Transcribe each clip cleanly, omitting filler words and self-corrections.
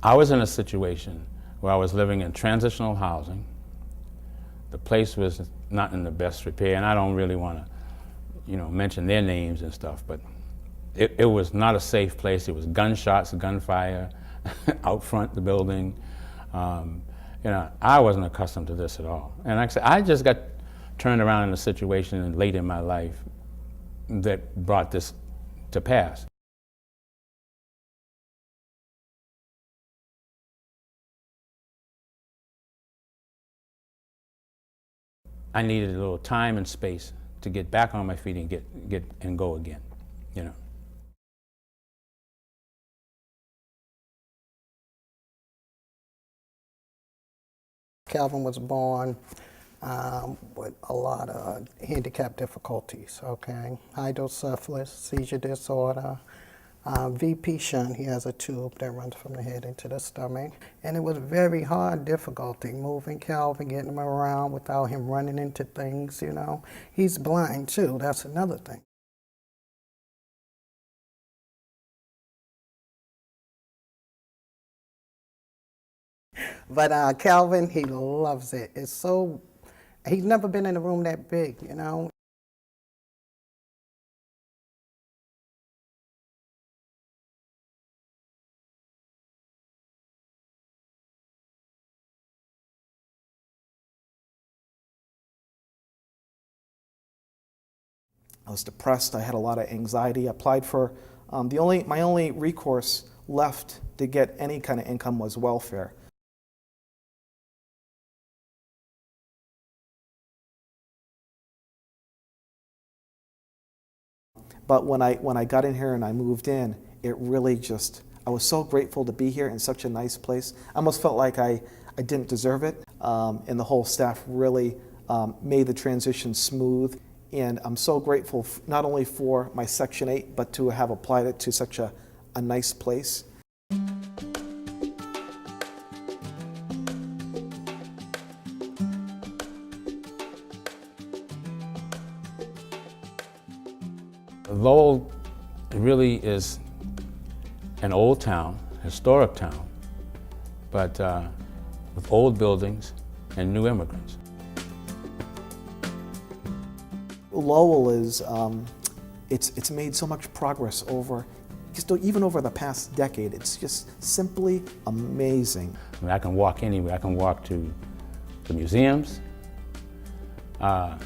I was in a situation where I was living in transitional housing. The place was not in the best repair, and I don't really want to, mention their names and stuff, but it was not a safe place. It was gunshots, gunfire out front the building. I wasn't accustomed to this at all. And like I said, I just got turned around in a situation late in my life that brought this to pass. I needed a little time and space to get back on my feet and get and go again, Calvin was born with a lot of handicap difficulties, okay? Hydrocephalus, seizure disorder, VP shunt. He has a tube that runs from the head into the stomach. And it was very hard difficulty moving Calvin, getting him around without him running into things, He's blind too, that's another thing. But Calvin, he loves it. He's never been in a room that big, I was depressed. I had a lot of anxiety. I applied for my only recourse left to get any kind of income was welfare. But when I got in here and I moved in, it really I was so grateful to be here in such a nice place. I almost felt like I didn't deserve it. And the whole staff really made the transition smooth. And I'm so grateful not only for my Section 8, but to have applied it to such a nice place. Lowell really is an old town, historic town, but with old buildings and new immigrants. Lowell is, it's made so much progress even over the past decade. It's just simply amazing. I can walk anywhere. I can walk to the museums. I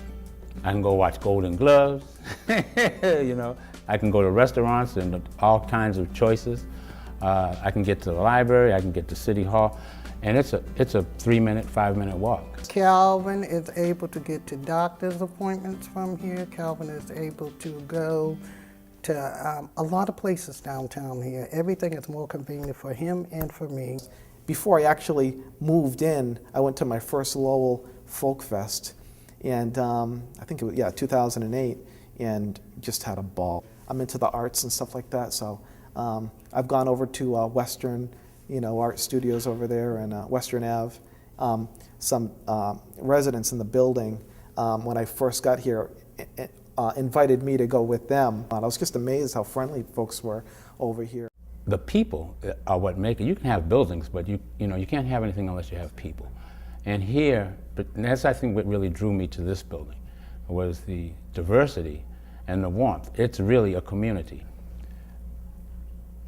can go watch Golden Gloves. I can go to restaurants and all kinds of choices. I can get to the library. I can get to City Hall. And it's a 3-minute, 5-minute walk. Calvin is able to get to doctor's appointments from here. Calvin is able to go to a lot of places downtown here. Everything is more convenient for him and for me. Before I actually moved in, I went to my first Lowell Folk Fest, and I think it was 2008, and just had a ball. I'm into the arts and stuff like that, so I've gone over to Western, art studios over there and Western Ave. Some residents in the building, when I first got here, invited me to go with them. I was just amazed how friendly folks were over here. The people are what make it. You can have buildings, but you can't have anything unless you have people. And here, and that's I think what really drew me to this building, was the diversity and the warmth. It's really a community.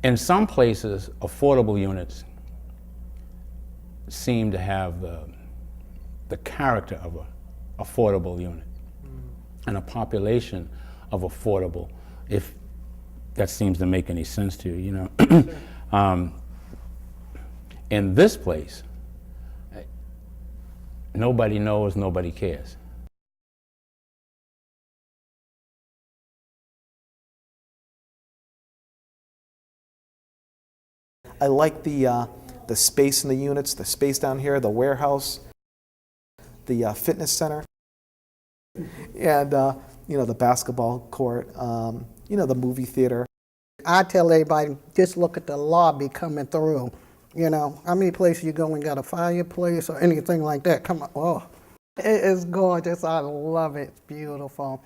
In some places, affordable units seem to have the character of an affordable unit, and a population of affordable, if that seems to make any sense to you, In this place, nobody knows, nobody cares. I like the space in the units, the space down here, the warehouse, the fitness center, and the basketball court, the movie theater. I tell everybody, just look at the lobby coming through. How many places you go and got a fireplace or anything like that? Come on, oh, it is gorgeous. I love it. It's beautiful.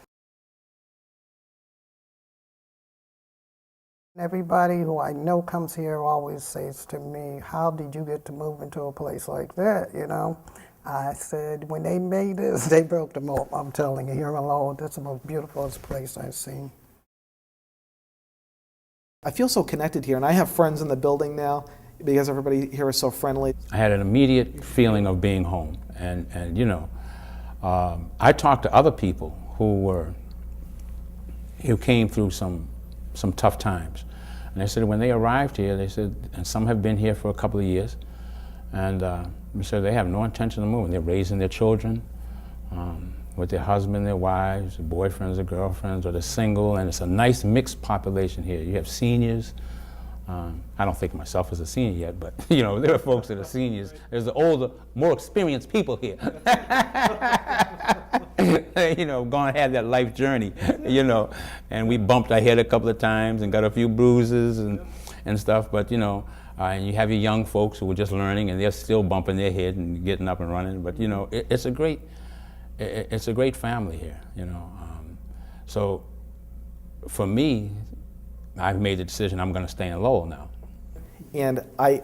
Everybody who I know comes here always says to me, how did you get to move into a place like that, you know? I said, when they made this, they broke the mold. I'm telling you, here alone, that's the most beautiful place I've seen. I feel so connected here, and I have friends in the building now because everybody here is so friendly. I had an immediate feeling of being home, and you know, I talked to other people who came through some tough times, and they said when they arrived here, they said, and some have been here for a couple of years, and they said they have no intention of moving. They're raising their children with their husband, their wives, their boyfriends, their girlfriends, or they're single, and it's a nice mixed population here. You have seniors. I don't think of myself as a senior yet, but you know, there are folks that are seniors. There's the older, more experienced people here. You know, gonna have that life journey, you know, and we bumped our head a couple of times and got a few bruises and stuff, but you know, and you have your young folks who are just learning and they're still bumping their head and getting up and running, but you know, it's a great family here, you know. So for me, I've made the decision I'm gonna stay in Lowell now. And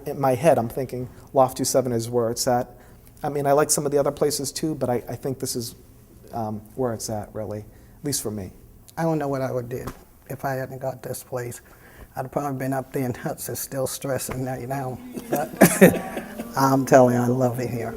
in my head, I'm thinking Loft 27 is where it's at. I mean, I like some of the other places too, but I think this is where it's at, really, at least for me. I don't know what I would do if I hadn't got this place. I'd have probably been up there in Hudson still stressing right now. But I'm telling you, I love it here.